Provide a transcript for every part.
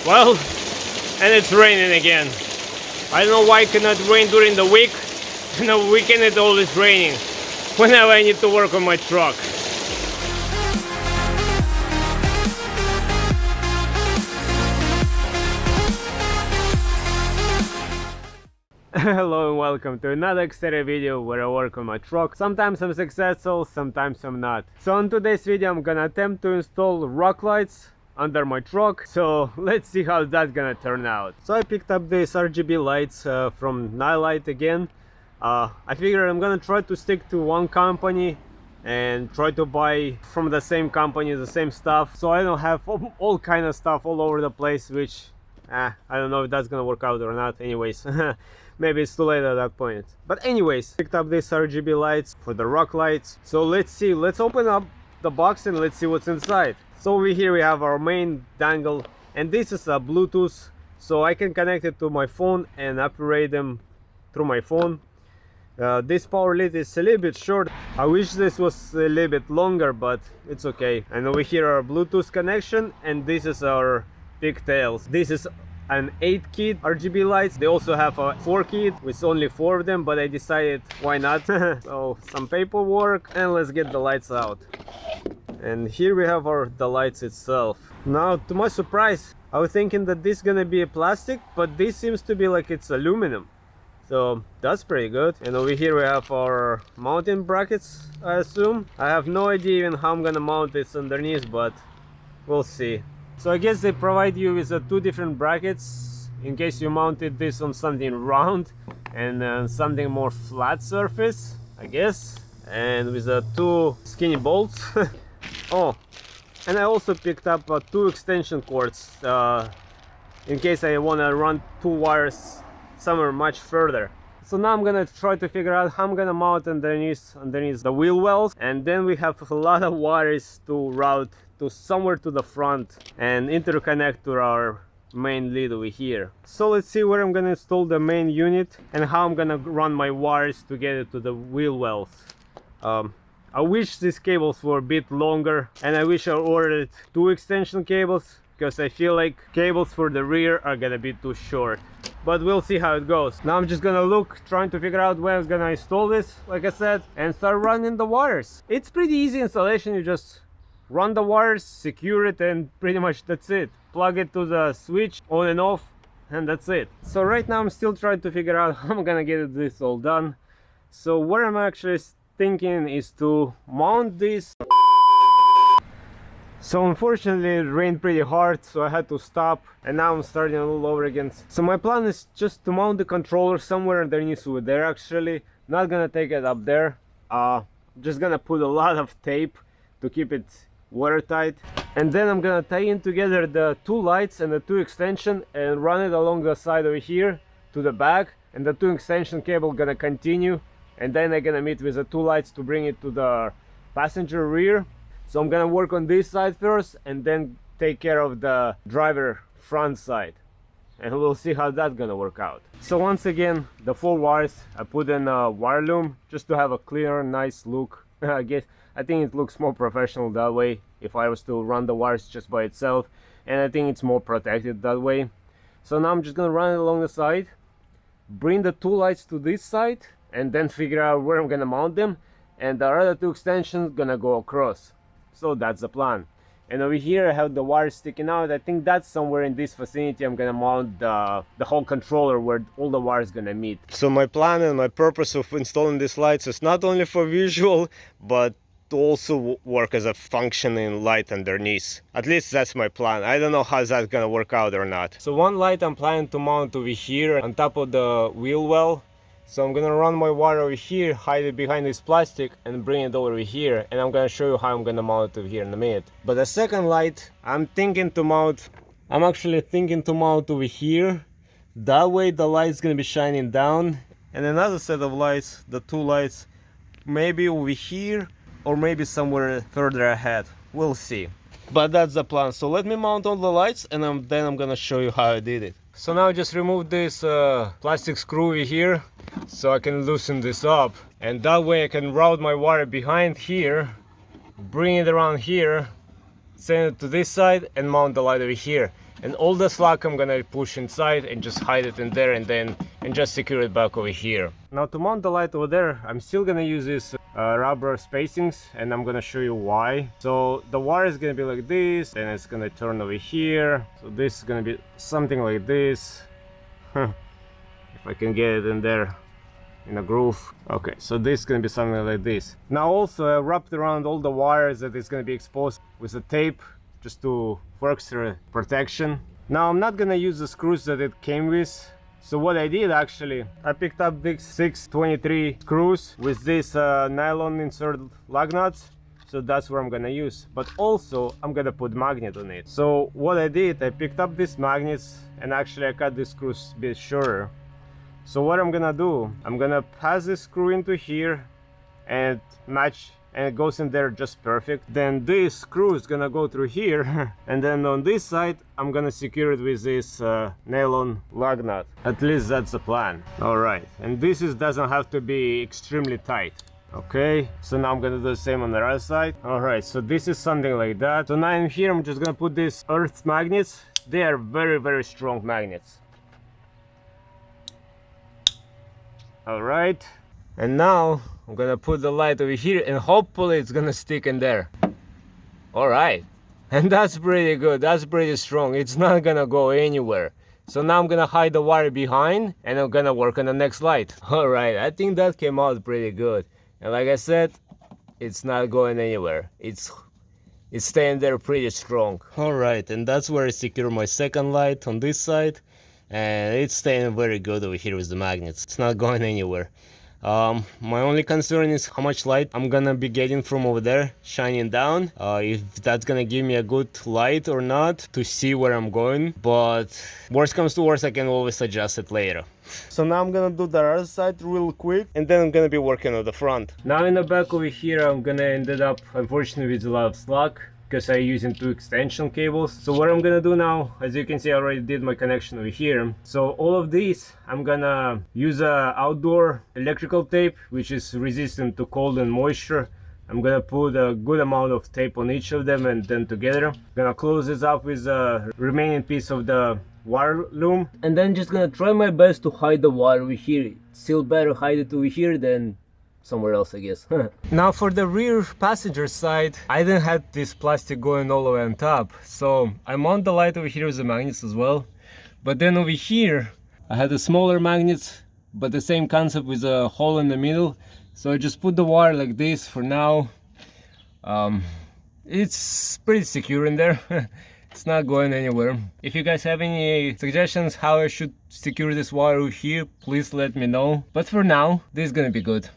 Well, and it's raining again. I don't know why it cannot rain during the week. On the weekend it's always raining whenever I need to work on my truck. Hello and welcome to another Xterra video where I work on my truck. Sometimes I'm successful, sometimes I'm not. So in today's video I'm gonna attempt to install rock lights under my truck. So let's see how that's gonna turn out. So I picked up these RGB lights from NILIGHT again. I figured I'm gonna try to stick to one company and try to buy from the same company the same stuff, so I don't have all kind of stuff all over the place, which I don't know if that's gonna work out or not. Anyways, maybe it's too late at that point. But anyways, picked up these RGB lights for the rock lights. So let's see, let's open up the box and let's see what's inside. So over here we have our main dangle, and this is a Bluetooth, so I can connect it to my phone and operate them through my phone. This power lead is a little bit short. I wish this was a little bit longer, but it's okay. And over here our Bluetooth connection, and this is our pigtails. This is an 8-kit RGB lights. They also have a 4-kit with only 4 of them, but I decided why not. So some paperwork, and let's get the lights out. And here we have the lights itself. Now, to my surprise, I was thinking that this is gonna be a plastic, but this seems to be like it's aluminum. So that's pretty good. And over here we have our mounting brackets, I assume. I have no idea even how I'm gonna mount this underneath, but we'll see. So I guess they provide you with 2 different brackets in case you mounted this on something round and something more flat surface, I guess. And with 2 skinny bolts. Oh, and I also picked up 2 extension cords in case I want to run 2 wires somewhere much further. So now I'm gonna try to figure out how I'm gonna mount underneath the wheel wells, and then we have a lot of wires to route to somewhere to the front and interconnect to our main lead over here. So let's see where I'm gonna install the main unit and how I'm gonna run my wires to get it to the wheel wells. I wish these cables were a bit longer, and I wish I ordered 2 extension cables, because I feel like cables for the rear are gonna be too short. But we'll see how it goes. Now I'm just gonna look, trying to figure out where I'm gonna install this, like I said, and start running the wires. It's pretty easy installation. You just run the wires, secure it, and pretty much that's it. Plug it to the switch on and off, and that's it. So right now I'm still trying to figure out how I'm gonna get this all done. So what I'm actually thinking is to mount this. So unfortunately it rained pretty hard, so I had to stop, and now I'm starting all over again. So my plan is just to mount the controller somewhere underneath over there. Actually, not gonna take it up there. Just gonna put a lot of tape to keep it watertight, and then I'm gonna tie in together the 2 lights and the 2 extension and run it along the side over here to the back, and the 2 extension cable gonna continue, and then I'm gonna meet with the 2 lights to bring it to the passenger rear. So I'm gonna work on this side first and then take care of the driver front side, and we'll see how that's gonna work out. So once again, the 4 wires I put in a wire loom just to have a clear, nice look. I think it looks more professional that way if I was to run the wires just by itself, and I think it's more protected that way. So now I'm just gonna run it along the side, bring the 2 lights to this side, and then figure out where I'm gonna mount them, and the other 2 extensions gonna go across. So that's the plan. And over here I have the wires sticking out. I think that's somewhere in this vicinity I'm gonna mount the whole controller where all the wires gonna meet. So my plan and my purpose of installing these lights is not only for visual, but to also work as a functioning light underneath. At least that's my plan. I don't know how that's gonna work out or not. So one light I'm planning to mount over here on top of the wheel well. So I'm gonna run my wire over here, hide it behind this plastic, and bring it over here, and I'm gonna show you how I'm gonna mount it over here in a minute. But the second light I'm actually thinking to mount over here. That way the light's gonna be shining down, and another set of lights, the 2 lights, maybe over here or maybe somewhere further ahead. We'll see. But that's the plan. So let me mount all the lights, and then I'm gonna show you how I did it. So now I just remove this plastic screw over here so I can loosen this up, and that way I can route my wire behind here, bring it around here, send it to this side, and mount the light over here. and all the slack I'm gonna push inside and just hide it in there, and just secure it back over here. Now to mount the light over there, I'm still gonna use this rubber spacings, and I'm gonna show you why. So the wire is gonna be like this, and it's gonna turn over here. So this is gonna be something like this. If I can get it in there in a groove. Okay, so this is gonna be something like this. Now also I wrapped around all the wires that is gonna be exposed with a tape, just for extra protection. Now I'm not gonna use the screws that it came with. So what I did actually, I picked up these 623 screws with this nylon insert lug nuts. So that's what I'm gonna use. But also I'm gonna put magnet on it. So what I did, I picked up these magnets and actually I cut these screws a bit shorter. So what I'm gonna do, I'm gonna pass this screw into here and match, and it goes in there just perfect. Then this screw is gonna go through here and then on this side I'm gonna secure it with this nylon lug nut. At least that's the plan. All right, and this doesn't have to be extremely tight. Okay, so now I'm gonna do the same on the other side. All right, so this is something like that. So now in here I'm just gonna put these earth magnets. They are very strong magnets. All right, and now I'm gonna put the light over here and hopefully it's gonna stick in there. All right, and that's pretty good, that's pretty strong. It's not gonna go anywhere. So now I'm gonna hide the wire behind and I'm gonna work on the next light. All right, I think that came out pretty good. And like I said, it's not going anywhere. It's staying there pretty strong. All right, and that's where I secure my second light on this side. And it's staying very good over here with the magnets. It's not going anywhere. My only concern is how much light I'm gonna be getting from over there shining down, if that's gonna give me a good light or not to see where I'm going. But worst comes to worst, I can always adjust it later. So now I'm gonna do the other side real quick and then I'm gonna be working on the front. Now in the back over here I'm gonna ended up unfortunately with a lot of slack, because I'm using 2 extension cables. So what I'm gonna do now, as you can see I already did my connection over here. So all of these I'm gonna use a outdoor electrical tape which is resistant to cold and moisture. I'm gonna put a good amount of tape on each of them and then together. I'm gonna close this up with the remaining piece of the wire loom, and then just gonna try my best to hide the wire over here. It's still better hide it over here than somewhere else, I guess. Now for the rear passenger side, I didn't have this plastic going all the way on top, so I mount the light over here with the magnets as well. But then over here I had the smaller magnets, but the same concept with a hole in the middle. So I just put the wire like this for now. It's pretty secure in there. It's not going anywhere. If you guys have any suggestions how I should secure this wire over here, please let me know. But for now, this is gonna be good,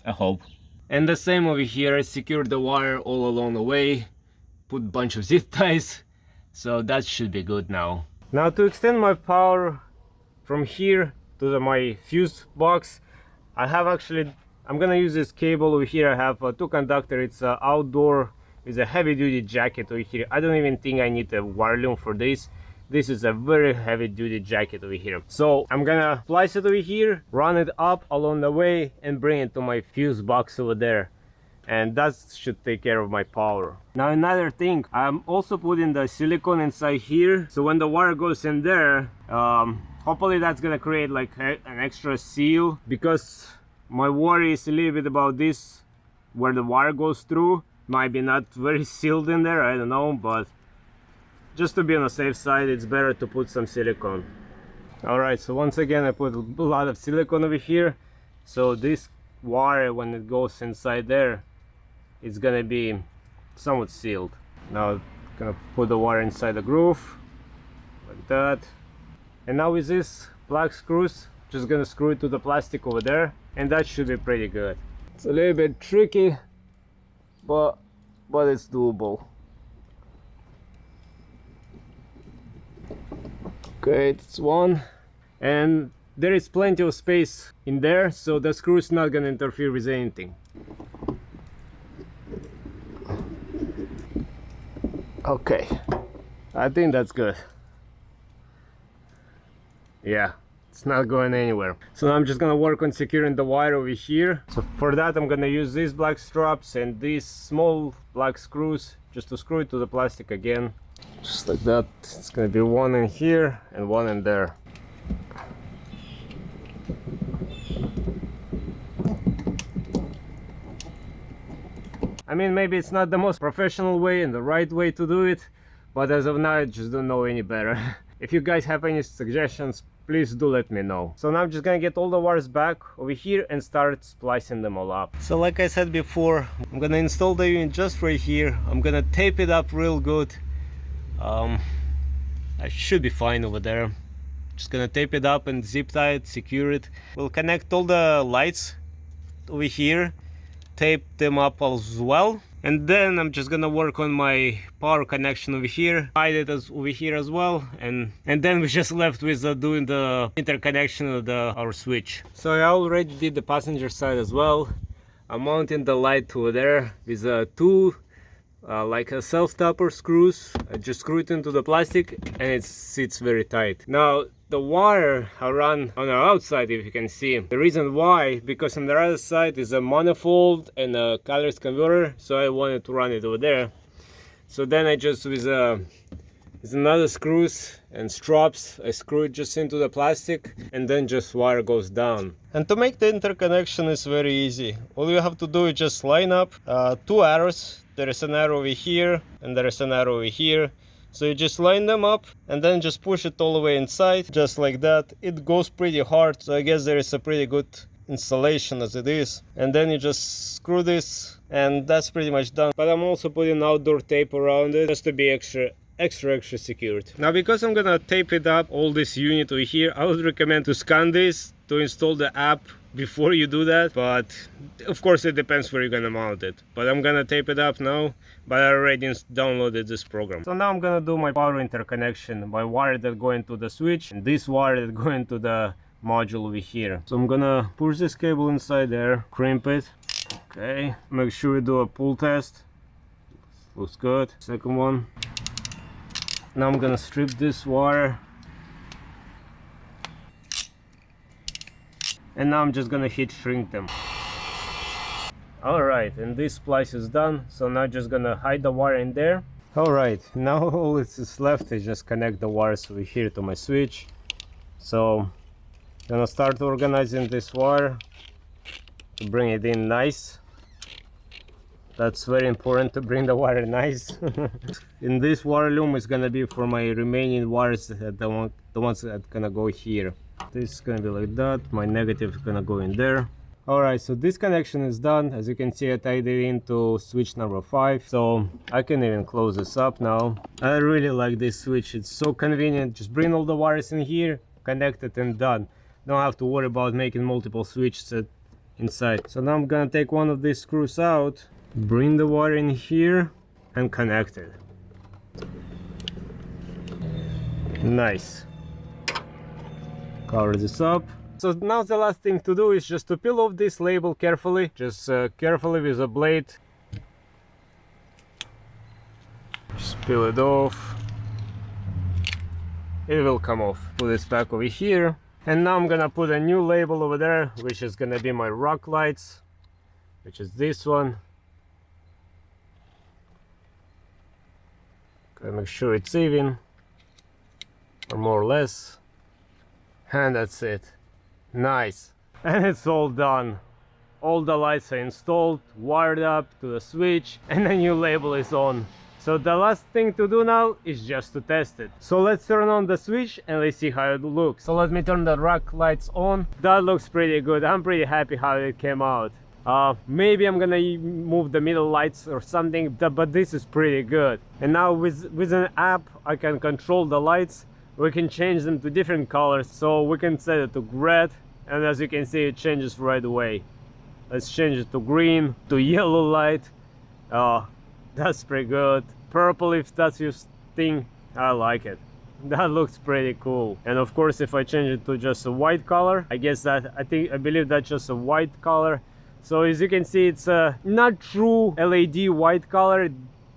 I hope. And the same over here, I secured the wire all along the way, put a bunch of zip ties, so that should be good now. Now to extend my power from here to my fuse box, I'm gonna use this cable over here. I have a 2 conductor, it's outdoor with a heavy duty jacket over here. I don't even think I need a wire loom for this. This is a very heavy duty jacket over here. So I'm gonna splice it over here, run it up along the way and bring it to my fuse box over there. And that should take care of my power. Now another thing, I'm also putting the silicone inside here. So when the wire goes in there, hopefully that's gonna create like an extra seal, because my worry is a little bit about this, where the wire goes through. Might be not very sealed in there, I don't know, but just to be on the safe side, it's better to put some silicone. Alright, so once again I put a lot of silicone over here, so this wire, when it goes inside there, it's gonna be somewhat sealed. Now I'm gonna put the wire inside the groove like that, and now with this black screws, just gonna screw it to the plastic over there, and that should be pretty good. It's a little bit tricky, but it's doable. Okay, that's one, and there is plenty of space in there, so the screw is not gonna interfere with anything. Okay, I think that's good. Yeah, it's not going anywhere. So now I'm just gonna work on securing the wire over here. So for that I'm gonna use these black straps and these small black screws just to screw it to the plastic again. just like that. It's gonna be one in here and one in there. I mean, maybe it's not the most professional way and the right way to do it, but as of now I just don't know any better. If you guys have any suggestions, please do let me know. So now I'm just gonna get all the wires back over here and start splicing them all up. So like I said before, I'm gonna install the unit just right here. I'm gonna tape it up real good. I should be fine over there. Just gonna tape it up and zip tie it, secure it. We'll connect all the lights over here, tape them up as well, and then I'm just gonna work on my power connection over here, hide it over here as well, and then we just left with doing the interconnection of our switch. So I already did the passenger side as well. I'm mounting the light over there with two like a self-stopper screws. I just screw it into the plastic and it sits very tight. Now the wire I run on the outside, if you can see. The reason why, because on the other side is a manifold and a catalyst converter, so I wanted to run it over there. So then I just with another screws and straps, I screw it just into the plastic and then just wire goes down. And to make the interconnection is very easy. All you have to do is just line up two arrows. There is an arrow over here and there is an arrow over here. So you just line them up and then just push it all the way inside, just like that. It goes pretty hard, so I guess there is a pretty good installation as it is. And then you just screw this and that's pretty much done. But I'm also putting outdoor tape around it just to be extra secured. Now because I'm gonna tape it up, all this unit over here, I would recommend to scan this to install the app before you do that, but of course it depends where you're gonna mount it. But I'm gonna tape it up now, but I already downloaded this program. So now I'm gonna do my power interconnection, my wire that go into the switch and this wire that go into the module over here. So I'm gonna push this cable inside there, crimp it, okay, make sure we do a pull test. Looks good. Second one. Now I'm gonna strip this wire. And now I'm just gonna heat shrink them. Alright, and this splice is done, so now just gonna hide the wire in there. Alright, now all that's left is just connect the wires over here to my switch. So gonna start organizing this wire to bring it in nice. That's very important, to bring the wire nice. In this wire loom is gonna be for my remaining wires, the ones that gonna go here. This is gonna be like that. My negative is gonna go in there. Alright, so this connection is done. As you can see, I tied it into switch number 5, so I can even close this up now. I really like this switch, it's so convenient. Just bring all the wires in here, connect it and done. Don't have to worry about making multiple switches inside. So now I'm gonna take one of these screws out, bring the wire in here and connect it. Nice. Cover this up. So now the last thing to do is just to peel off this label carefully, just carefully with a blade. Just peel it off. It will come off. Put this back over here. And now I'm gonna put a new label over there, which is gonna be my rock lights, which is this one. Gotta make sure it's even, or more or less. And that's it. Nice. And it's all done. All the lights are installed, wired up to the switch, and the new label is on. So the last thing to do now is just to test it. So let's turn on the switch and let's see how it looks. So let me turn the rock lights on. That looks pretty good. I'm pretty happy how it came out. Maybe I'm gonna move the middle lights or something, but this is pretty good. And now with an app I can control the lights. We can change them to different colors, so we can set it to red, and as you can see it changes right away. Let's change it to green, to yellow light. That's pretty good. Purple, if that's your thing, I like it. That looks pretty cool. And of course if I change it to just a white color, I believe that's just a white color. So as you can see, it's not true LED white color.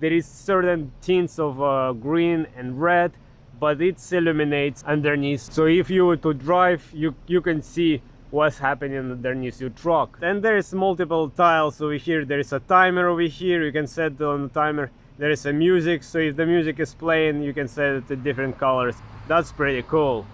There is certain tints of green and red, but it illuminates underneath. So if you were to drive, you can see what's happening underneath your truck. And there's multiple tiles over here. There is a timer over here. You can set on the timer. there is a music, so if the music is playing you can set it to different colors. That's pretty cool.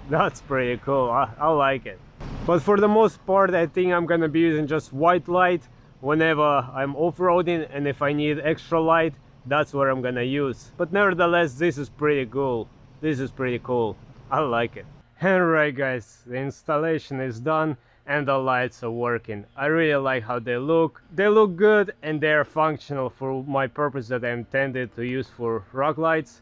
That's pretty cool. I like it. But for the most part I think I'm gonna be using just white light whenever I'm off-roading, and if I need extra light, that's what I'm gonna use. But nevertheless, this is pretty cool. This is pretty cool. I like it. Alright guys, the installation is done and the lights are working. I really like how they look. They look good and they're functional for my purpose that I intended to use for rock lights.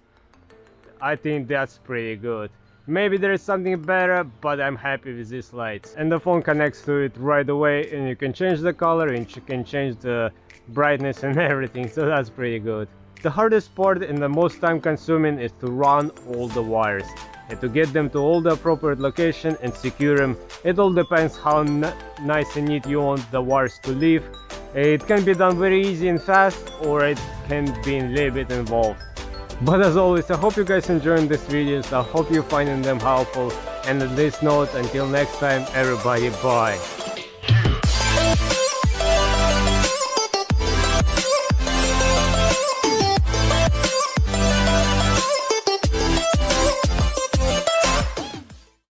I think that's pretty good. Maybe there is something better, but I'm happy with these lights. And the phone connects to it right away, and you can change the color and you can change the brightness and everything, so that's pretty good. The hardest part and the most time consuming is to run all the wires and to get them to all the appropriate location and secure them. It all depends how nice and neat you want the wires to leave. It can be done very easy and fast, or it can be a little bit involved. But as always, I hope you guys enjoying these videos. I hope you're finding them helpful. And on this note, until next time, everybody, bye.